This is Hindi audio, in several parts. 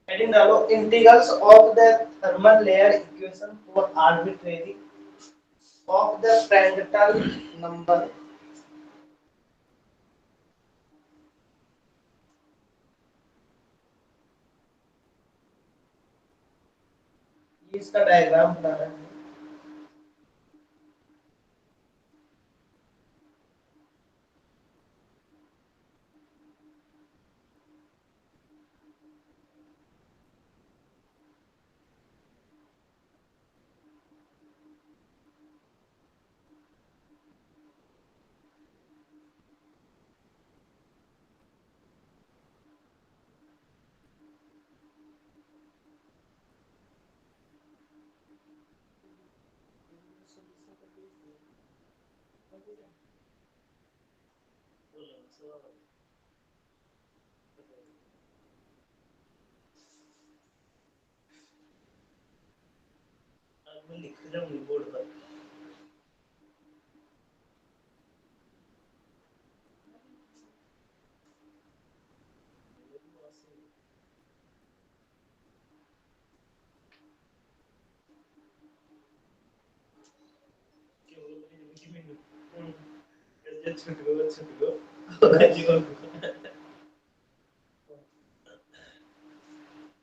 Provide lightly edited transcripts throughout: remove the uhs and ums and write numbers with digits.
Heading डालो integrals of the thermal layer equation for arbitrary of the Prandtl number ये इसका डायग्राम बना रहे हैं मैं लिख रहा हूँ बोर्ड पर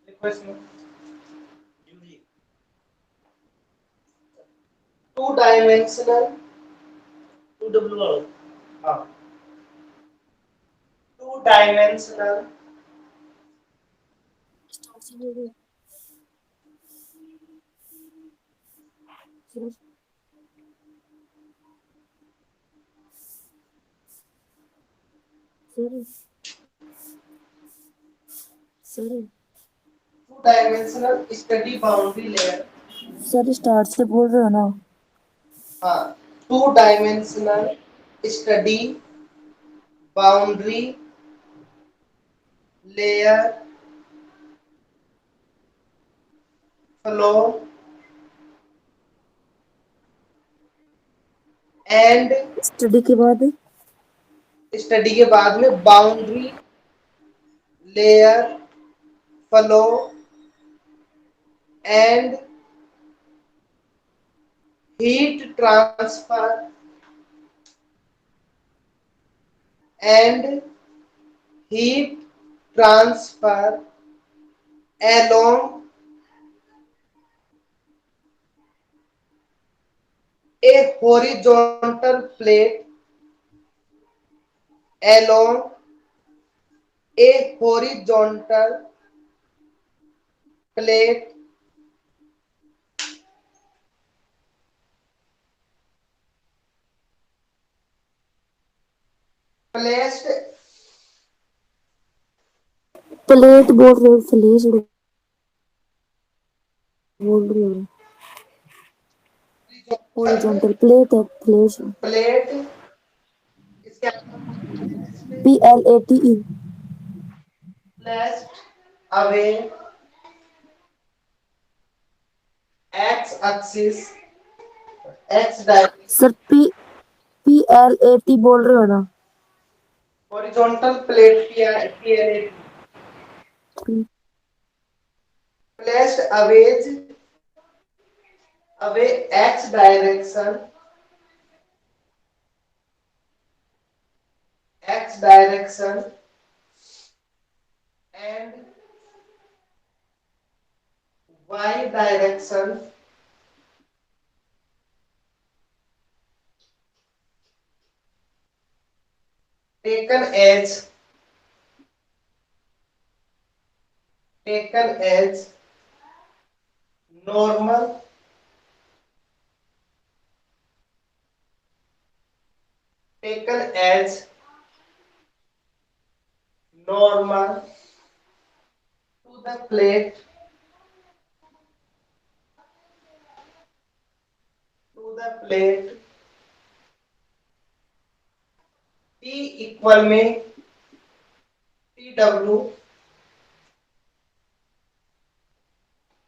लिखो इसमें टू डायमेंशनल टू डब्ल्यू हाँ two dimensional two dimensional study boundary layer sir start से बोल रहे हो ना हाँ two dimensional study boundary layer flow and study के बाद में boundary layer flow and heat transfer and heat transfer along a horizontal plate along a horizontal plate placed plate बोल रहे हो फ्लेश बोल रहे हो हॉरिजॉन्टल प्लेट है फ्लेश प्लेट इसके PLATE placed away x axis x direction sir PLAT बोल रहे हो ना horizontal plate PLAT placed away x direction and y direction taken as normal taken as normal to the plate T equal में TW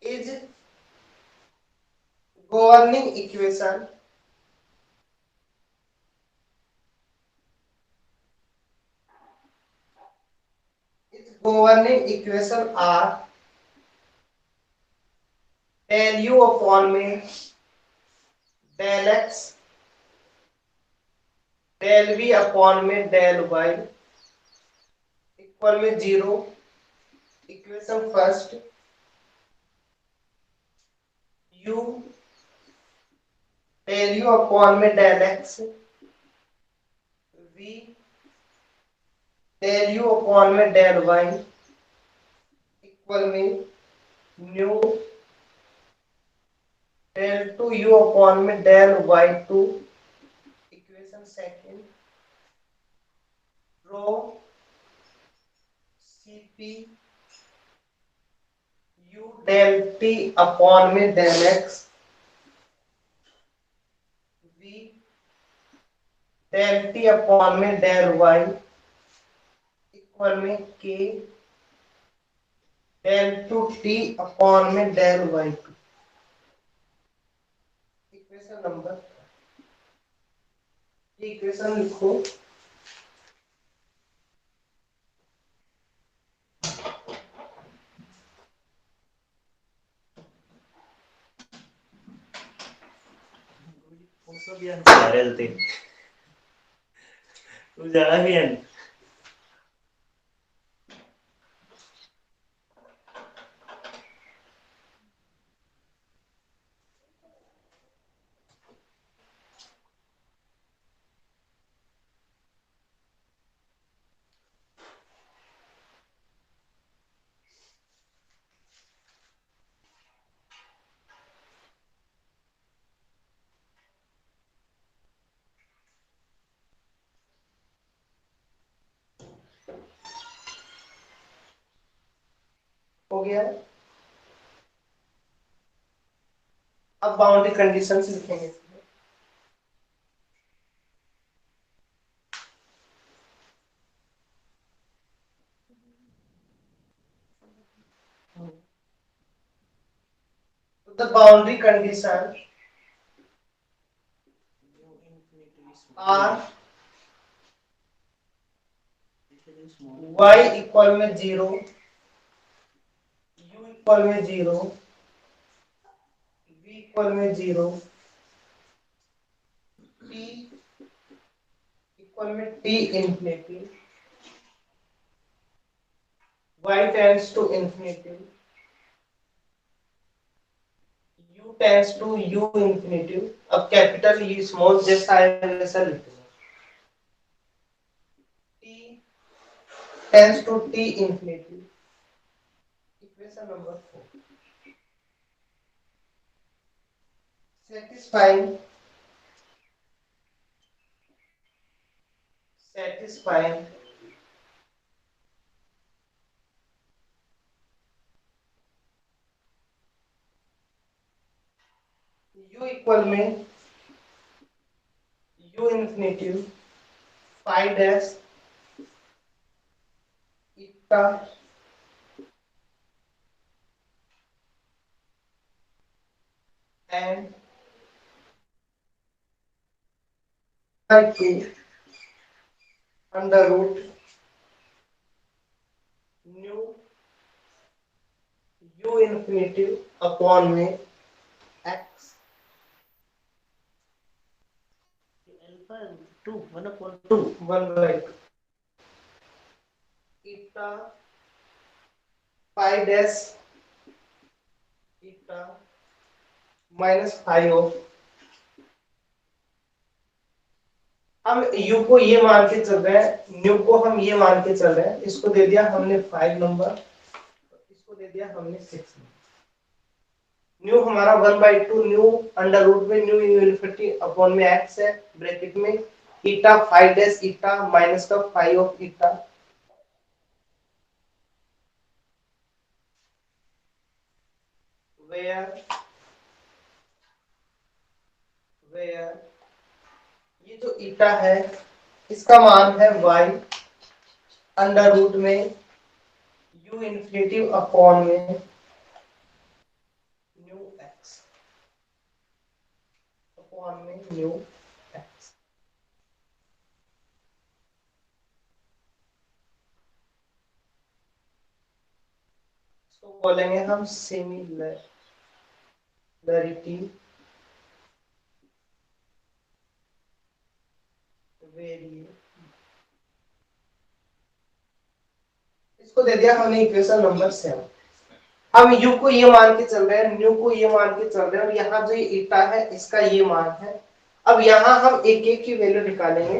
is governing equation are del u upon में del x del v upon में del y इक्वल में 0। Equation first u del u upon में del x v del u upon में del y इक्वल में न्यू del 2 u अपॉन में del y2। Equation second rho cp u del t upon में del x v del t upon में del y इक्वल में k del 2 t अपॉन में del y2। Equation number equation लिखो Puso bien para el team. Usaha bien. हो गया। अब बाउंड्री कंडीशंस लिखेंगे। The boundary condition are y equal में 0 u इक्वल में 0 v इक्वल में 0 t इक्वल में t infinity y tends to infinity u tends to u infinity. अब कैपिटल u स्मॉल जैसा है वैसा लिखो t tends to t infinity. Equation number 4 satisfying u equal में u infinity 5 dash eta and by 2 under root nu u infinity upon में x Alpha 2, 1 upon 2. 1 by 2 eta pi dash eta minus 5 of हम u को ये मान के चल रहे हैं न्यू को हम ये मान के चल रहे हैं। इसको दे दिया हमने 5 नंबर इसको दे दिया हमने 6 न्यू हमारा 1 by 2 न्यू अंडर रूट में न्यू इनफिनिटी अपॉन में x है ब्रैकेट में ईटा 5 डैश ईटा माइनस का 5 ऑफ ईटा वेयर ये जो ईटा है इसका मान है y अंडर रूट में u इनफिनिटी अपॉन में न्यू x अपॉन में न्यू एक्स। इसको बोलेंगे हम सिमिलरिटी वेरिएबल। इसको दे दिया हमने इक्वेशन नंबर 7। हम u को ये मान के चल रहे हैं, न्यू को ये मान के चल रहे हैं, और यहाँ जो ईटा है इसका ये मान है। अब यहाँ हम एक एक की वैल्यू निकालेंगे।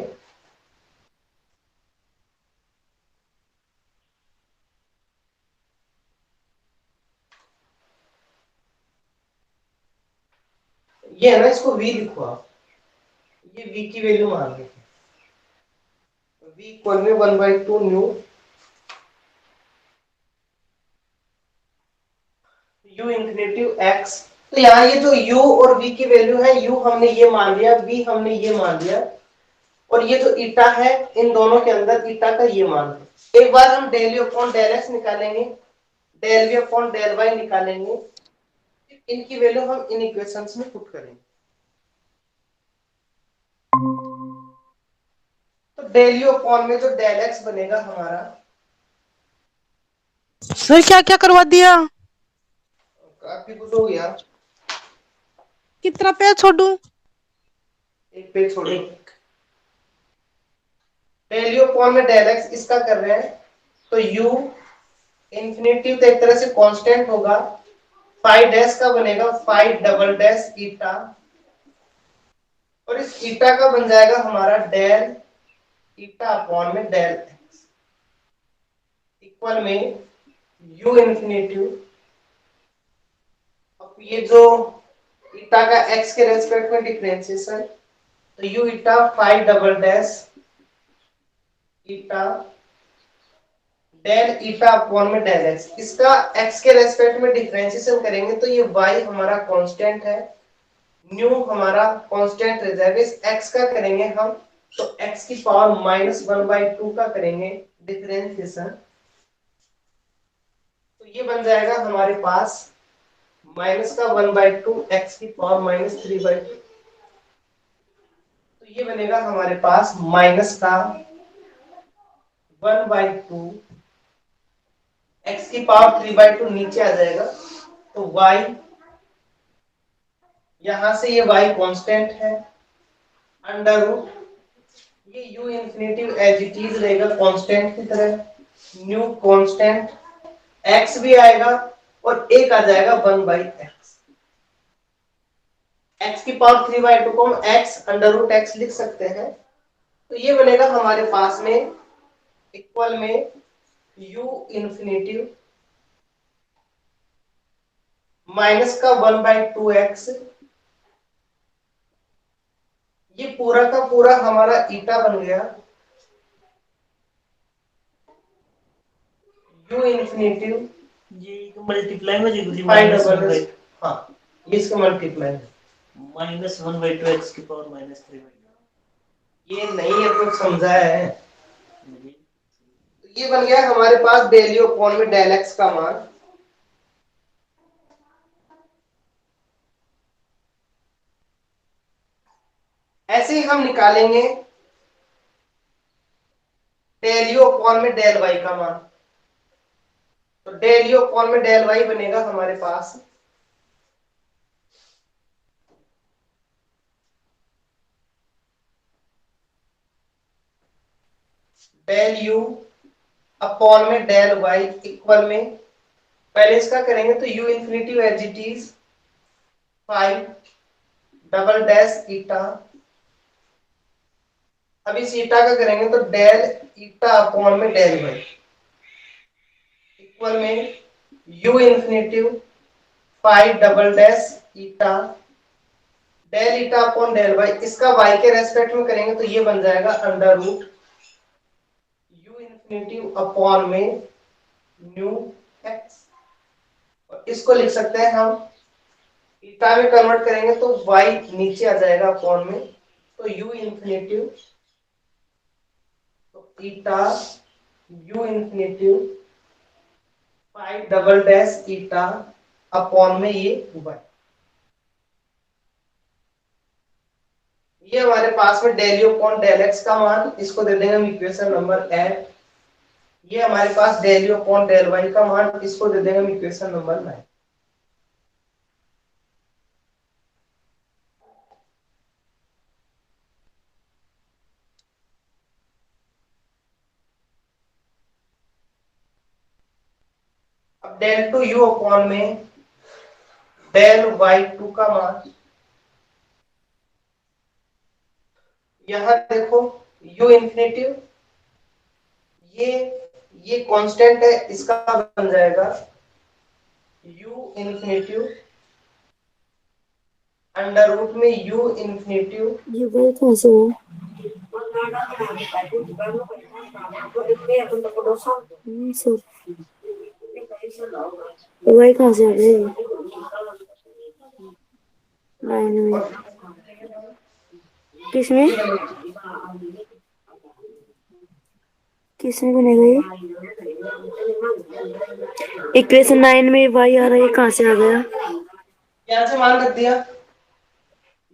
ये है ना, इसको v लिखो आप, ये v की वैल्यू मान लेते हैं। v इक्वल में 1/2 न्यू u इंफिनिटिव x। तो यहाँ ये जो u और v की वैल्यू है, u हमने ये मान लिया, v हमने ये मान लिया, और ये जो ईटा है इन दोनों के अंदर ईटा का ये मान है। एक बार हम del u upon del x निकालेंगे, del v upon del y निकालेंगे, इनकी वैल्यू हम इन इक्वेशंस में पुट करेंगे। तो डेल u अपॉन में जो डेल x बनेगा हमारा, सर क्या क्या करवा दिया? काफी कुछ हो गया। कितना पेज छोड़ू? एक पेज छोड़ो। डेल u अपॉन में डेल x इसका कर रहे हैं, तो u इंफिनिटी तो एक तरह से कांस्टेंट होगा, 5 डैश का बनेगा 5 डबल डैश ईटा, और इस ईटा का बन जाएगा हमारा डेल ईटा अपॉन में डेल x इक्वल में u इंफिनिटी। अब ये जो ईटा का x के रेस्पेक्ट में डिफरेंशिएशन, तो u eta 5 double dash eta del eta upon में डेल x, इसका x के रेस्पेक्ट में डिफरेंशिएशन करेंगे तो ये y हमारा कांस्टेंट है, न्यू हमारा कांस्टेंट रह जाएगा। इस x का करेंगे हम, तो x की पावर -1/2 का करेंगे डिफरेंशिएशन, तो ये बन जाएगा हमारे पास माइनस का 1/2 x की पावर -3/2। तो ये बनेगा हमारे पास माइनस का 1/2 x की पावर 3/2 नीचे आ जाएगा, तो y, यहां से ये y कांस्टेंट है, अंडर रूट ये u infinity as it is रहेगा कांस्टेंट की तरह, न्यू कांस्टेंट, x भी आएगा और एक आ जाएगा 1/x। x की पावर 3/2 को हम x अंडर रूट x लिख सकते हैं, तो ये बनेगा हमारे पास में इक्वल में u इंफिनिटी माइनस का 1/2x, ये पूरा का पूरा हमारा ईटा बन गया, u इंफिनिटी ये मल्टीप्लाई में जी -1/, हाँ ये इसका मल्टीप्लाई है, -1/2 x की पावर -3/2। ये नहीं है तो समझा है। तो ये बन गया हमारे पास डेल u अपॉन में डेल x का मान। ऐसे ही हम निकालेंगे डेल u अपॉन में डेल y का मान, तो डेल u अपॉन में डेल y बनेगा हमारे पास डेल u अपॉन में डेल y इक्वल में, पहले इसका करेंगे तो u infinity as it is 5 double dash eta, अब इस ईटा का करेंगे तो डेल ईटा अपॉन में डेल y इक्वल में u infinity 5 double dash eta del eta upon del y, इसका y के रेस्पेक्ट में करेंगे तो ये बन जाएगा under root u infinity upon में न्यू x, और इसको लिख सकते हैं हम ईटा में कन्वर्ट करेंगे तो y नीचे आ जाएगा अपॉन में, तो u इंफिनिटी, तो eta u infinity 5 double dash eta upon में ये y। ये हमारे पास में del u upon del x का मान, इसको दे देंगे हम इक्वेशन नंबर 8। ये हमारे पास del u upon del y का मान, इसको दे देंगे हम इक्वेशन नंबर 9। अब डेल टू यू अपॉन में डेल वाई टू का मान, यहां देखो u इंफिनिटिव, ये ये कांस्टेंट है, इसका बन जाएगा u इंफिनिटिव अंडर रूट में u इंफिनिटिव ये वाई कहाँ से हुआ? सर वाई कहाँ से आ गए? 9 में किसमें किसमें बनेगा ये? इक्वेशन 9 में वाई आ रहा है, ये कहाँ से आ गया? क्या से मान रख दिया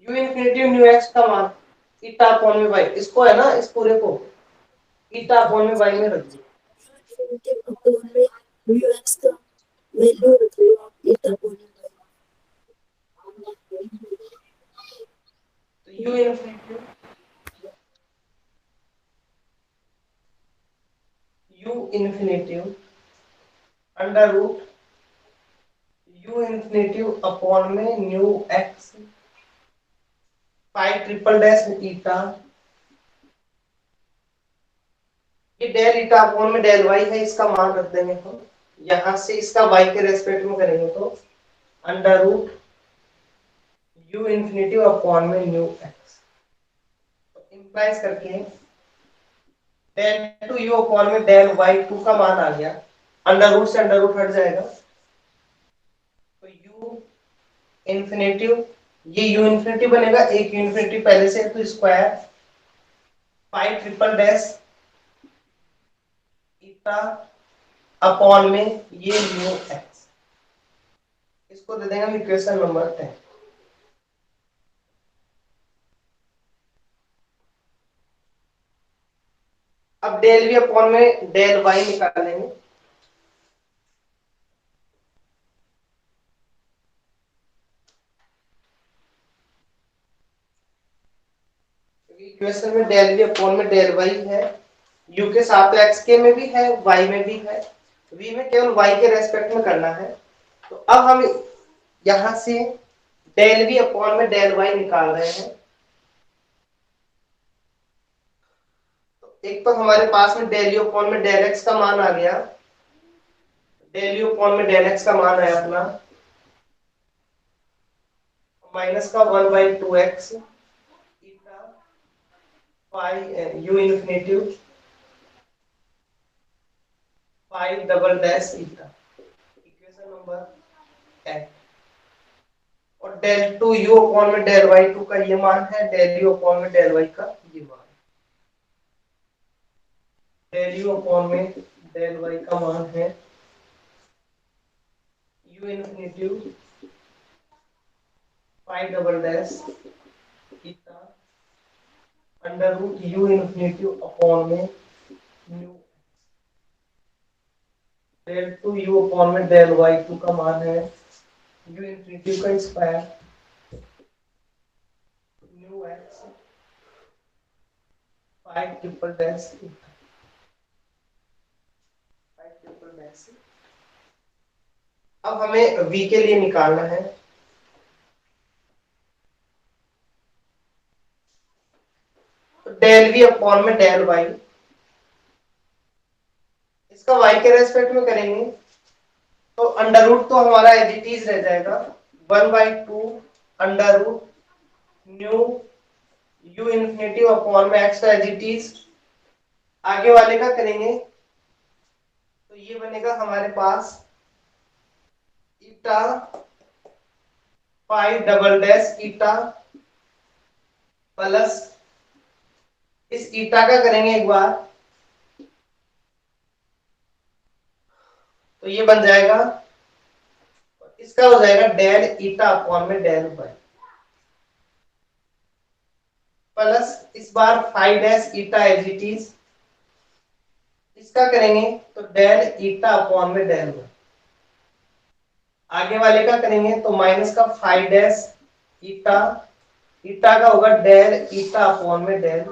u इंफिनिटिव न्यू एक्स का मान ईटा अपॉन में y, इसको है ना, इस पूरे को ईटा अपॉन में y में रख दिया। x का वैल्यू रख लो आप, तो u infinitive under root u infinitive upon में nu x 5 triple dash eta, ये डेल ईटा अपॉन में डेल वाई है, इसका मान रख देंगे हम, यहां से इसका y के रेस्पेक्ट में करेंगे तो under root u infinitive upon में न्यू एक्स, तो इंप्लाइज करके डेल टू यू अपॉन में डेल वाई टू का मान आ गया, अंडर रूट से अंडर रूट हट जाएगा, तो u इंफिनिटिव, ये u इंफिनिटी बनेगा, एक u इंफिनिटी पहले से तो square 5 triple dash eta upon में ये न्यू एक्स, इसको दे देंगे हम इक्वेशन नंबर 10। अब डेल वी अपॉन में डेल वाई निकालेंगे, इक्वेशन में डेल वी अपॉन में डेल वाई है, u के साथ x के में भी है, y में भी है, v में केवल y के रेस्पेक्ट में करना है। तो अब हम यहां से डेल वी अपॉन में डेल वाई निकाल रहे हैं, तो एक तो हमारे पास में डेल यू अपॉन में डेल एक्स का मान आ गया, डेल यू अपॉन में डेल एक्स का मान आया अपना माइनस का 1/2x u infinitive 5 double dash eta, equation number 8। और डेल टू यू अपॉन में डेल वाई टू का ये मान है, डेल यू अपॉन में डेल वाई का ये मान, डेल यू अपॉन में डेल वाई का मान है u infinitive 5 double dash eta under root u infinitive upon में nu, del two u upon में डेल वाई टू का मान है u इंफिनिटिव का square nu x 5 triple dash eta, 5 triple dash. अब हमें v के लिए निकालना है, तो डेल वी अपॉन में डेल वाई, इसका y के रेस्पेक्ट में करेंगे तो अंडर रूट तो हमारा एज इट इज रह जाएगा 1/2 under root nu u infinity upon में x का एज इट इज, आगे वाले का करेंगे तो ये बनेगा हमारे पास eta 5 double dash eta plus, इस ईटा का करेंगे एक बार तो ये बन जाएगा, इसका हो जाएगा डेल ईटा अपॉन में डेल वाई, प्लस इस बार 5 dash eta as it is, इसका करेंगे तो डेल ईटा अपॉन में डेल वाई। आगे वाले का करेंगे तो माइनस का 5 डैश ईटा, ईटा का होगा डेल ईटा अपॉन में डेल,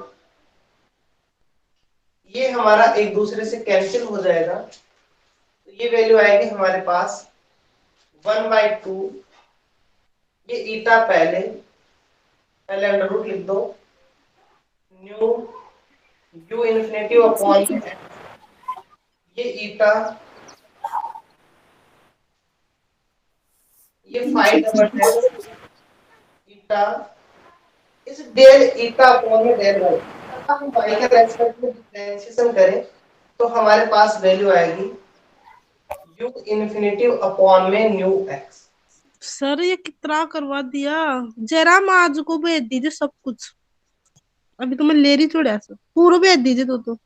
ये हमारा एक दूसरे से कैंसिल हो जाएगा, तो ये वैल्यू आएगी हमारे पास 1/2, ये ईटा पहले पहले अंडर रूट लिख दो, न्यू यू इन्फिनिटी अपॉन ये ईटा, ये 5 डबल डैश ईटा, इस डेल ईटा अपॉन में डेल वाई, हम वाई के रेस्पेक्ट में डिफरेंशिएशन करें तो हमारे पास वैल्यू आएगी यू इन्फिनिटी अपॉन में न्यू एक्स। सर ये कितना करवा दिया। जयराम आज को भेज दीजिए सब कुछ, अभी तो मैं ले रही थोड़ा सा, पूरा भेज दीजिए तो।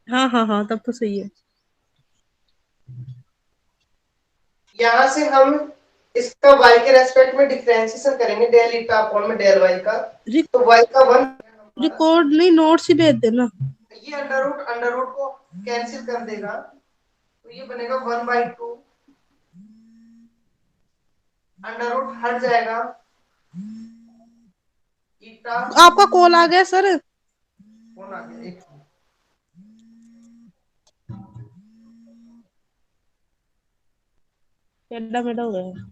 हाँ हाँ हाँ, तब तो सही है। यहां से हम इसका y के रेस्पेक्ट में डिफरेंशिएशन करेंगे डेल ईटा अपॉन में डेल y का, तो y का 1 रिकॉर्ड नहीं, नोट्स ही भेज देना। ये अंडर रूट को कैंसिल कर देगा, तो ये बनेगा 1/2, अंडर रूट हट जाएगा, ईटा आपका कॉल आ गया सर। कौन आ गया, एक टेढ़ा मेढ़ा हो गया।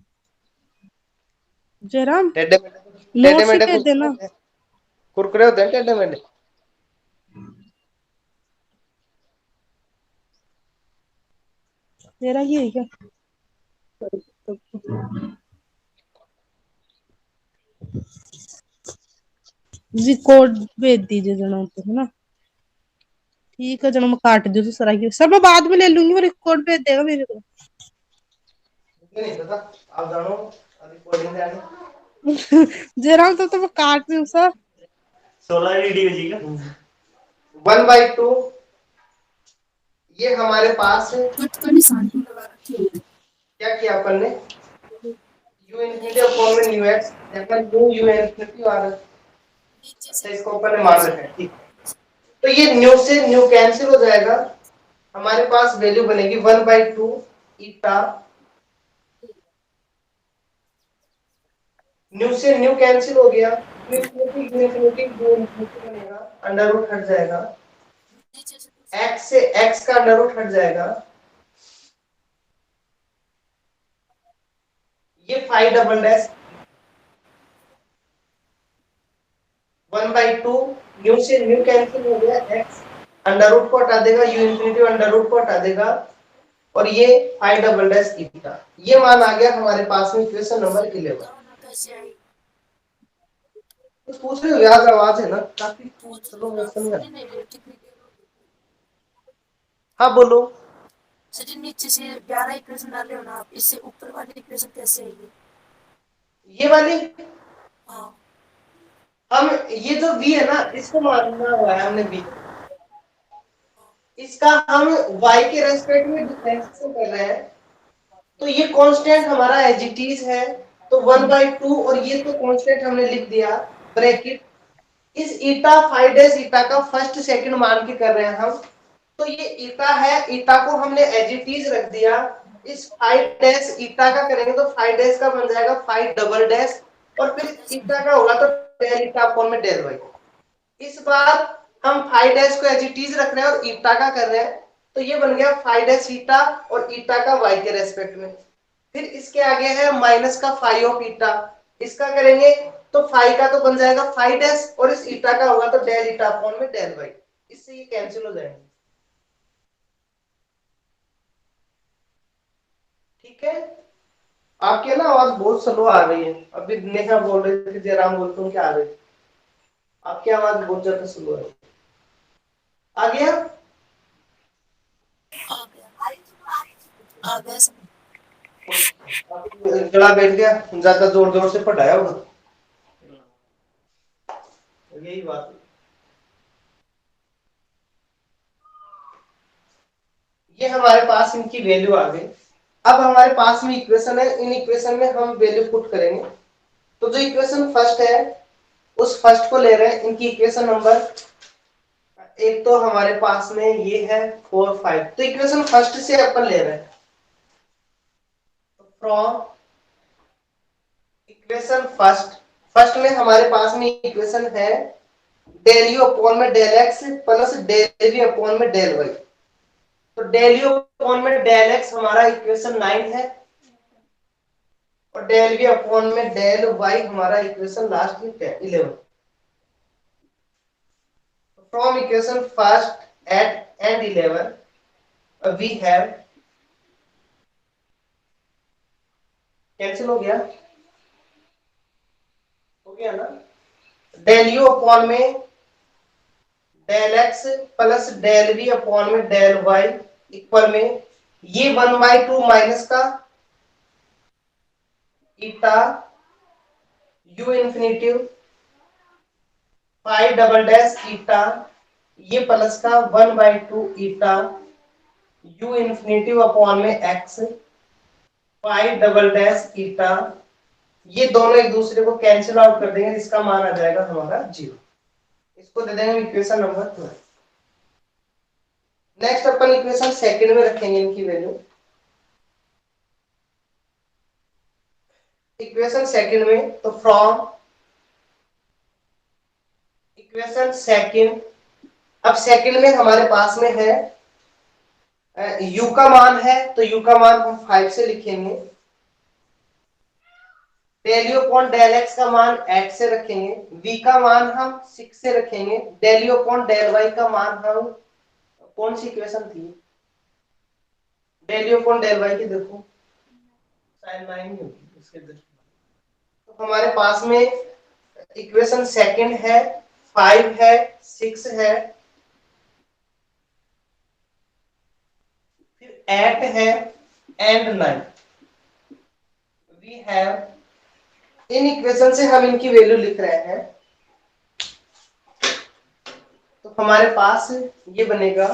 जयराम टेढ़े नोट्स ही मेढ़े भेज देना। कुरकुरे होते हैं टेढ़े मेढ़े। तेरा ही है क्या? रिकॉर्ड भेज दीजिए जना तो, है ना? ठीक है जना, मैं काट दूँ तो सर की सर, मैं बाद में ले लूंगी, वो रिकॉर्ड भेज देगा मेरे को। मुझे नहीं पता, आप जानो रिकॉर्डिंग जाने। जयराम तो मैं काट दूँ सर। 16 रीडिंग जी का 1/2, ये हमारे पास है, क्या किया अपन ने, यू इन्फिनिटी अपॉन में न्यू एक्स, यहाँ न्यू यू इन्फिनिटी आ रहा है, अच्छा इसको अपन ने मान रखा है, ठीक। तो ये न्यू से न्यू कैंसिल हो जाएगा, हमारे पास वैल्यू बनेगी 1/2 ईटा, न्यू से न्यू कैंसिल हो गया, यू इन्फिनिटी बनेगा, अंडर रूट हट जाएगा, एक्स से एक्स का अंडर रूट हट जाएगा, ये 5 डबल डैश 1/2, न्यू से न्यू कैंसिल हो गया, एक्स अंडर रूट को हटा देगा, यू इन्फिनिटी अंडर रूट को हटा देगा, और ये 5 डबल डैश ईटा, ये मान आ गया हमारे पास में इक्वेशन नंबर 11। कुछ पूछ रहे हो, याद आवाज है ना काफी, चलो मैं समझा। हाँ बोलो। सचिन नीचे से 11 इक्वेशन डाले हो ना आप, इससे ऊपर वाली इक्वेशन कैसे आएगी? ये वाली हाँ हम, ये जो v है ना, इसको मानना हुआ है हमने v, इसका हम y के रेस्पेक्ट में डिफरेंशिएशन कर रहे हैं, तो ये कांस्टेंट हमारा एज इट इज है, तो 1/2, और ये तो कांस्टेंट हमने लिख दिया ब्रैकेट, इस ईटा 5 डैश ईटा का फर्स्ट सेकंड मान के कर रहे हैं हम, तो ये ईटा है, ईटा को हमने एज इट इज रख दिया, इस 5 डैश ईटा का करेंगे तो 5 डैश का बन जाएगा 5 डबल डैश, और फिर ईटा का होगा तो डेल ईटा अपॉन में डेल वाई। इस बार हम 5 डैश को एज इट इज रख रहे हैं और ईटा का कर रहे हैं, तो ये बन गया 5 डैश ईटा और ईटा का वाई के रेस्पेक्ट में, फिर इसके आगे है माइनस का 5 ऑफ ईटा, इसका करेंगे तो 5 का तो बन जाएगा 5 डैश, और इस ईटा का होगा तो डेल ईटा अपॉन में डेल वाई, इससे ये कैंसिल हो जाएंगे, ठीक है। आपकी ना आवाज बहुत स्लो आ रही है, अभी नेहा बोल रहे थे, जयराम बोलते हैं क्या आ रही है, आपकी आवाज बहुत ज्यादा स्लो है। आ गया, आ गया समझ। गला बैठ गया, ज्यादा जोर जोर से पढ़ाया होगा, यही बात है। ये हमारे पास इनकी वैल्यू आ गई, अब हमारे पास में इक्वेशन है, इन इक्वेशन में हम वैल्यू पुट करेंगे, तो जो इक्वेशन फर्स्ट है उस फर्स्ट को ले रहे हैं। इनकी इक्वेशन नंबर एक तो हमारे पास में ये है 4 5, तो इक्वेशन फर्स्ट से अपन ले रहे हैं। फ्रॉम इक्वेशन फर्स्ट में हमारे पास में इक्वेशन है डेल यू अपॉन में del x plus del v upon में डेल वाई। तो डेल यू अपॉन में डेल एक्स हमारा इक्वेशन 9 है और डेल वी अपॉन में डेल वाई हमारा इक्वेशन लास्ट में 11। From equation first eight and 11 we have, cancel हो गया ना, डेल यू अपॉन में del x plus del v upon में डेल वाई इक्वल में ये 1/2 माइनस का eta u infinitive 5 double dash eta ये प्लस का 1/2 ईटा यू इंफिनिटिव अपॉन में एक्स 5 डबल डैश ईटा, ये दोनों एक दूसरे को कैंसिल आउट कर देंगे, इसका मान आ जाएगा हमारा 0। इसको दे देंगे इक्वेशन नंबर 2। नेक्स्ट अपन इक्वेशन सेकंड में रखेंगे इनकी वैल्यू। इक्वेशन सेकंड में तो फ्रॉम इक्वेशन सेकंड, अब सेकंड में हमारे पास में है u का मान है तो u का मान हम 5 से लिखेंगे, del u upon del x का मान 8 से रखेंगे, v का मान हम 6 से रखेंगे, del u upon del y का मान हम, कौन सी इक्वेशन थी del u upon del y की, देखो शायद 9 ही होगी इसके अंदर। तो हमारे पास में इक्वेशन सेकंड है 5 है 6 है फिर 8 है एंड 9। वी हैव, इन इक्वेशन से हम इनकी वैल्यू लिख रहे हैं तो हमारे पास ये बनेगा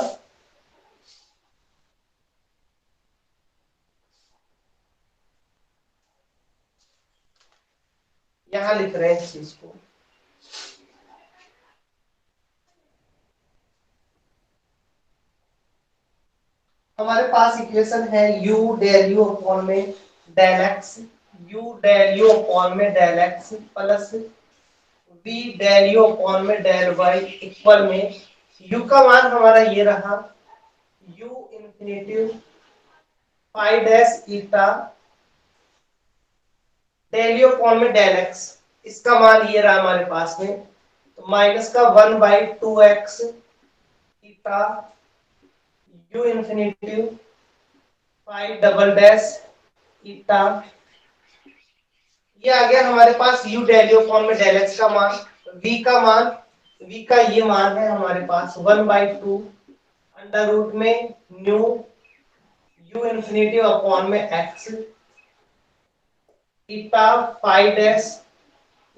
यहां लिख रहे हैं इस चीज को, हमारे पास इक्वेशन है u डेल यू अपॉन में del x u del u upon में del x plus v del u upon में डेल y इक्वल में u का मान हमारा ये रहा u infinitive 5 dash eta del u upon में डेल x, इसका मान ये रहा हमारे पास में, तो माइनस का 1/2x ईटा u infinitive 5 double dash eta, ये आ गया हमारे पास u डेल यू अपॉन में डेल x का मान, v का मान, v का ये मान है हमारे पास 1/2 अंडर रूट में न्यू u इंफिनिटिव अपॉन में x eta 5 dash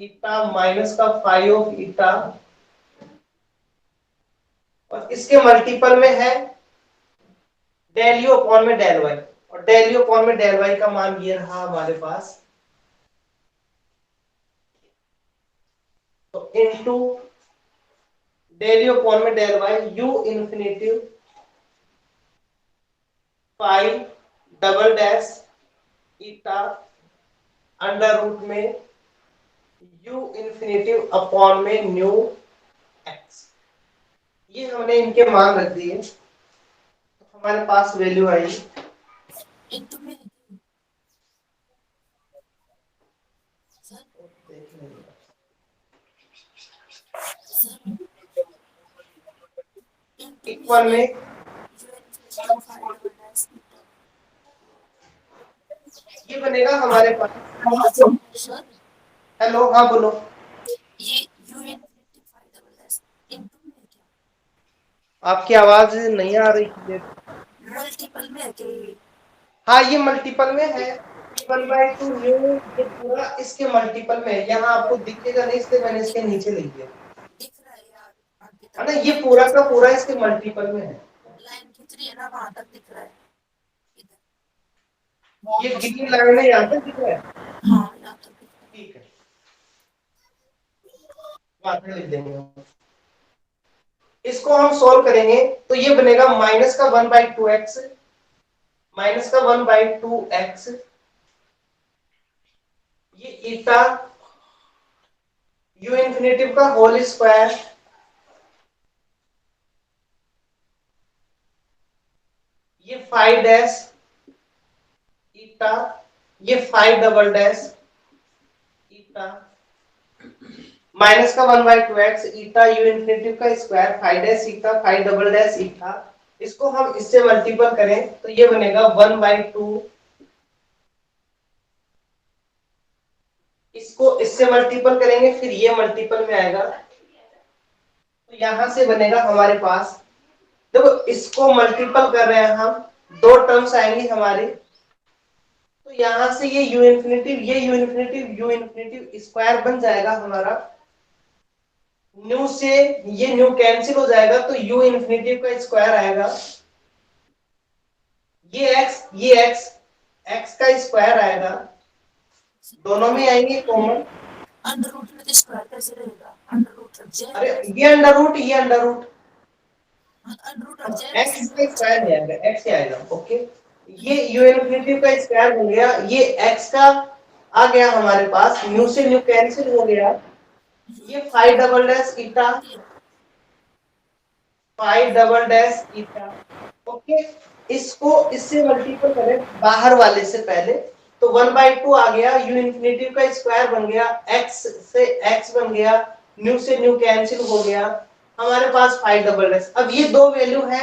eta minus का 5 ऑफ ईटा, और इसके मल्टीपल में है डेल यू अपॉन में डेल वाई, और डेल यू अपॉन में डेल वाई का मान ये रहा हमारे पास, तो इनटू डेल यू अपॉन में del y u infinitive 5 double dash eta under root में u इंफिनिटिव अपॉन में न्यू x, ये हमने इनके मान रख दिए तो हमारे पास वैल्यू आई इंटू में इक्वल में ये बनेगा हमारे पास, सर हेलो हाँ बोलो, ये u infinity 5 double S into में क्या आपकी आवाज नहीं आ रही है। मल्टीपल में है कि हाँ ये मल्टीपल में है 1/2 न्यू, ये पूरा इसके मल्टीपल में है, यहाँ आपको दिखेगा नहीं इसलिए मैंने इसके नीचे लिख दिया दिख रहा है यार आगे है तक ना, ये पूरा का पूरा इसके मल्टीपल में है, लाइन खींच रही है ना वहां तक दिख रहा है ये ग्रीन लाइन है यहाँ तक दिख रहा है, हाँ यहाँ तक दिख रहा ठीक है। मात्रा लिख देंगे हम। इसको हम सोल्व करेंगे तो ये बनेगा माइनस का 1/2x, माइनस का 1/2x, ये ईटा यू इन्फिनेटिव का होल स्क्वायर, ये 5 डैश ईटा, ये 5 डबल डैश ईटा, माइनस का 1/2x ईटा यू इन्फिनेटिव का square 5 dash eta 5 double dash ईटा। इसको हम इससे मल्टीपल करें तो ये बनेगा 1/2, इसको इससे मल्टीपल करेंगे फिर ये मल्टीपल में आएगा तो यहां से बनेगा हमारे पास, देखो इसको मल्टीपल कर रहे हैं हम, दो टर्म्स आएंगी हमारी, तो यहां से ये you infinitive you infinitive square बन जाएगा हमारा, न्यू से ये न्यू कैंसिल हो जाएगा तो यू इन्फिनेटिव का स्क्वायर आएगा, ये x का स्क्वायर आएगा, दोनों में आएंगे कॉमन। अंडर रूट में तो स्क्वायर कैसे रहेगा? अंडर रूट हट अरे जाएगा, ये अंडर रूट ये अंडर रूट, अंडर रूट हट जाएगा, x का स्क्वायर नहीं आएगा, x ही आएगा। ओके, ये यू इन्फिनिटी का स्क्वायर हो गया, ये x का आ गया हमारे पास, न्यू से न्यू कैंसिल हो गया, ये 5 double dash eta 5 double dash ईटा। ओके, इसको इससे मल्टीपल करें बाहर वाले से पहले तो 1/2 आ गया, यू इन्फिनिटी का स्क्वायर बन गया, x से x बन गया, न्यू से न्यू कैंसिल हो गया, हमारे पास 5 डबल डैश। अब ये दो वैल्यू है,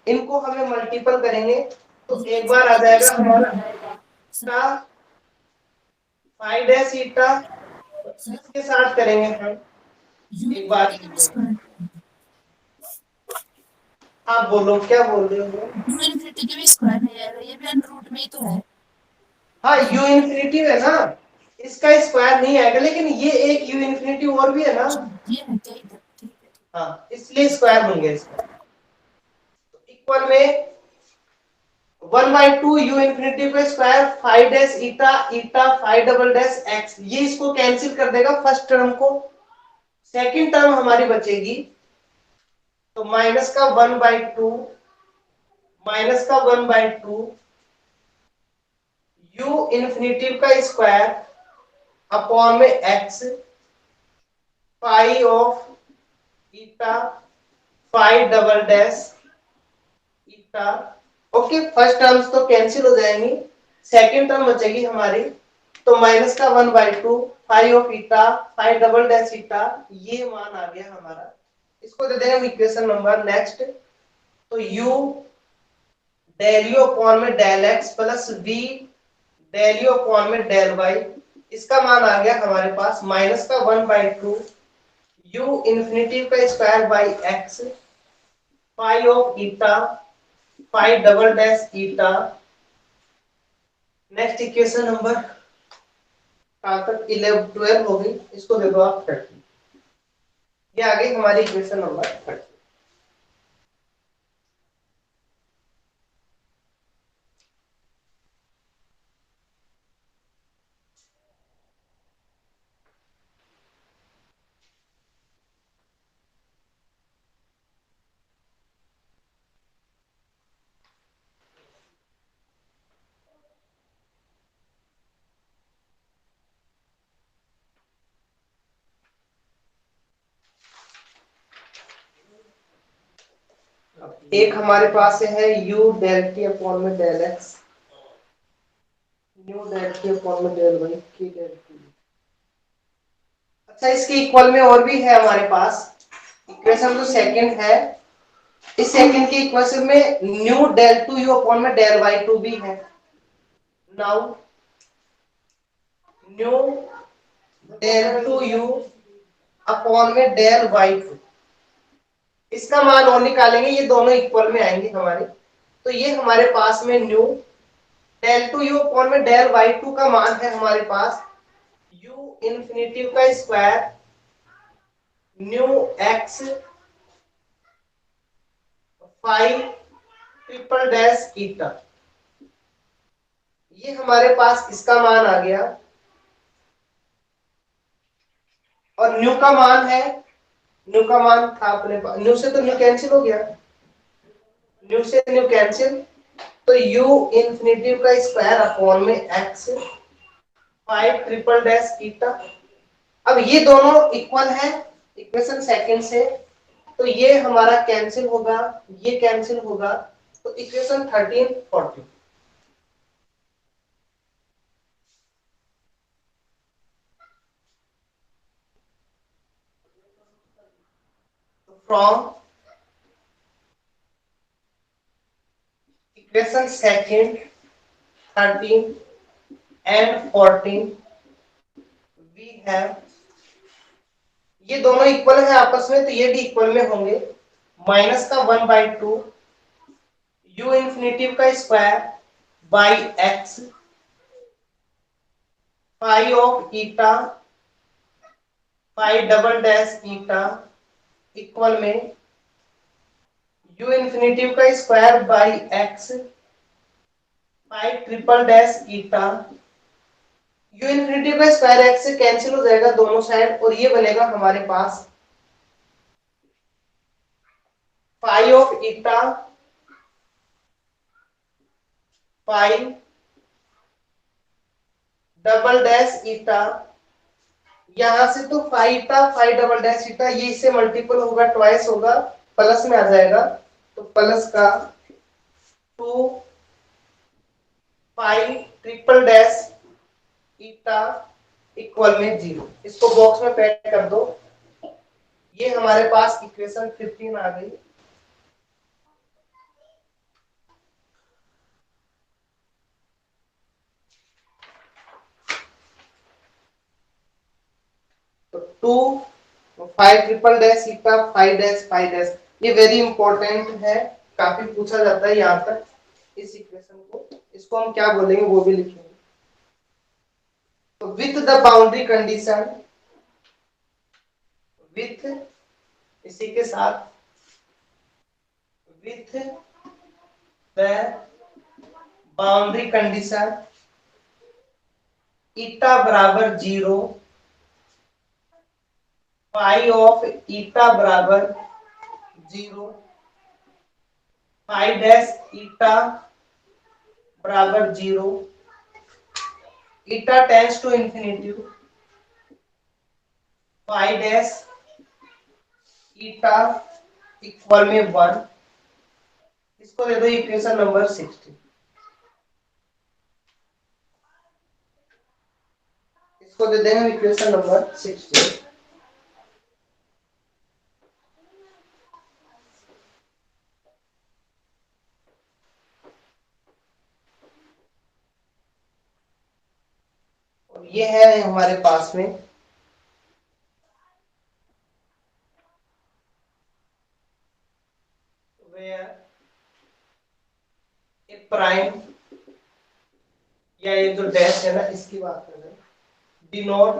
इनको हमें मल्टीपल करेंगे तो एक बार आ जाएगा हमारा ईटा 5 डैश ईटा, इसके साथ करेंगे हम एक बार। आप बोलो क्या बोल रहे हो? यू इन्फिनिटी के भी स्क्वायर नहीं आएगा, ये भी अंडर रूट में ही तो है। हाँ यू इन्फिनिटी है ना, इसका स्क्वायर नहीं आएगा, लेकिन ये एक यू इन्फिनिटी और भी है ना, ये है क्या इधर? ठीक है। हाँ इसलिए स्क्वायर बन गया इसका। तो इक्वल में 1/2 यू इन्फिनिटी का स्क्वायर 5 डैश ईटा ईटा 5 डबल डैश एक्स, ये इसको कैंसिल कर देगा फर्स्ट टर्म को, सेकंड टर्म हमारी बचेगी तो माइनस का 1/2 माइनस का 1/2 यू इन्फिनिटी का स्क्वायर अपॉन में x pi of eta 5 double dash eta. Okay, first terms तो कैंसिल हो जाएंगी, सेकंड टर्म बचेगी हमारी, तो माइनस का 1/2 5 of eta 5 double dash eta, ये मान आ गया हमारा। इसको दे देंगे इक्वेशन नंबर नेक्स्ट, तो u डेल u अपॉन में del x plus v del u upon में डेल y, इसका मान आ गया हमारे पास माइनस का 1/2 u इन्फिनिटी का square by x pi of eta 5 double dash eta. Next equation number कहां तक 11 12 हो गई, इसको दे दो आप 30, ये आ गई हमारी इक्वेशन नंबर 30। एक हमारे पास है u डेल t अपॉन में del x, u del t upon में डेल y की डेल t। अच्छा, इसके इक्वल में और भी है हमारे पास इक्वेशन, जो सेकंड है, इस सेकंड के इक्वेशन में nu del two u upon में डेल वाई टू भी है। Now nu del two u upon में डेल वाई टू, इसका मान और निकालेंगे, ये दोनों इक्वल में आएंगे हमारे, तो ये हमारे पास में nu del two u upon में डेल वाई टू का मान है हमारे पास यू इन्फिनिटी का square nu x 5 triple dash eta, ये हमारे पास इसका मान आ गया, और न्यू का मान है न्यू का मान था अपने पास, न्यू से तो न्यू कैंसिल हो गया, न्यू से न्यू कैंसिल, तो u इंफिनिटी का स्क्वायर अपॉन में x 5 ट्रिपल डैश ईटा। अब ये दोनों इक्वल है इक्वेशन सेकंड से, तो ये हमारा कैंसिल होगा, ये कैंसिल होगा, तो equation 13 14 from equation second 13 and 14 we have, ये दोनों इक्वल है आपस में तो ये भी इक्वल में होंगे, माइनस का 1/2 u इंफिनिटी का square by x phi of eta phi double dash eta equal में u इंफिनिटी का square by x phi triple dash eta, u infinity का स्क्वायर x से कैंसिल हो जाएगा दोनों साइड और ये बनेगा हमारे पास phi of eta phi double dash eta, यहां से तो phi eta phi double dash eta ये इससे मल्टीपल होगा ट्वाइस होगा प्लस में आ जाएगा, तो प्लस का 2 phi triple dash eta equal में 0। इसको बॉक्स में पैक कर दो, ये हमारे पास इक्वेशन 15 आ गई। तो 2 फाइव ट्रिपल डैश ईटा फाइव डैश ये वेरी इंपॉर्टेंट है, काफी पूछा जाता है यहाँ तक इस इक्वेशन को, इसको हम क्या बोलेंगे वो भी लिखेंगे। तो with the boundary condition, with इसी के साथ विथ द बाउंड्री कंडीशन ईटा बराबर 0 फाई ऑफ ईटा बराबर 0 फाई डैश ईटा बराबर 0 eta tends to infinity phi dash eta equal में 1, इसको दे दो इक्वेशन नंबर 60, इसको दे देंगे इक्वेशन नंबर 60। ये है हमारे पास में where a प्राइम या ये जो डैश है ना इसकी बात कर रहे हैं, denote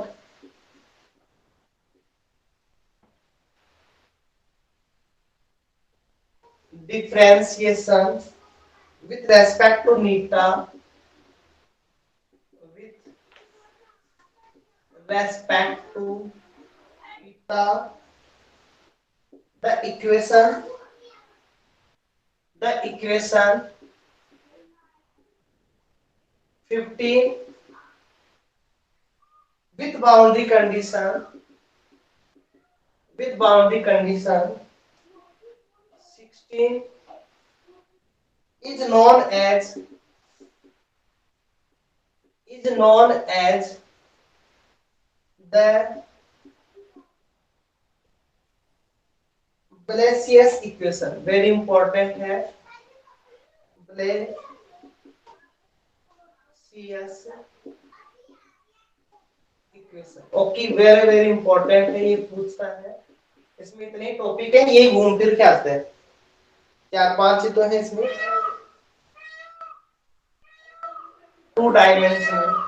differentiation with respect to neta with respect to eta the equation 15 with boundary condition 16 is known as the Blasius equation, very important है Blasius equation, okay very very important है, ये पूछता है, इसमें इतने टॉपिक है ये घूम फिर के आते हैं, 4-5 तो है इसमें, 2 डायमेंशन,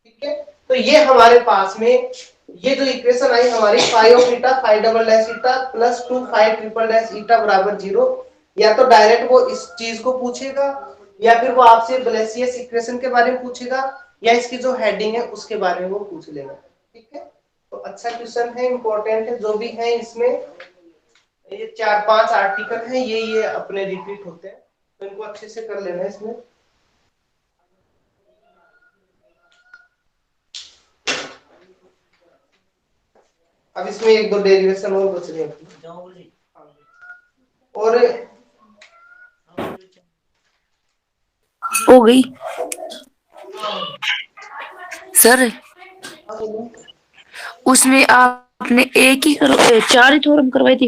ठीक है। तो ये हमारे पास में ये जो इक्वेशन आई हमारी five of eta five double dash eta plus 2 five triple dash eta बराबर 0, या तो डायरेक्ट वो इस चीज को पूछेगा या फिर वो आपसे ब्लेसियस इक्वेशन के बारे में पूछेगा या इसकी जो हेडिंग है उसके बारे में वो पूछ लेगा, ठीक है। तो अच्छा क्वेश्चन है, इंपॉर्टेंट है, जो भी है इसमें ये 4-5 आर्टिकल है, ये अपने रिपीट होते हैं, तो इनको अच्छे से कर लेना है इसमें। अब इसमें 1-2 डेरिवेशन और बच रहे हैं जाओ बोली। और हो गई सर। उसमें आपने एक ही 4 ही थ्योरम करवाई थी।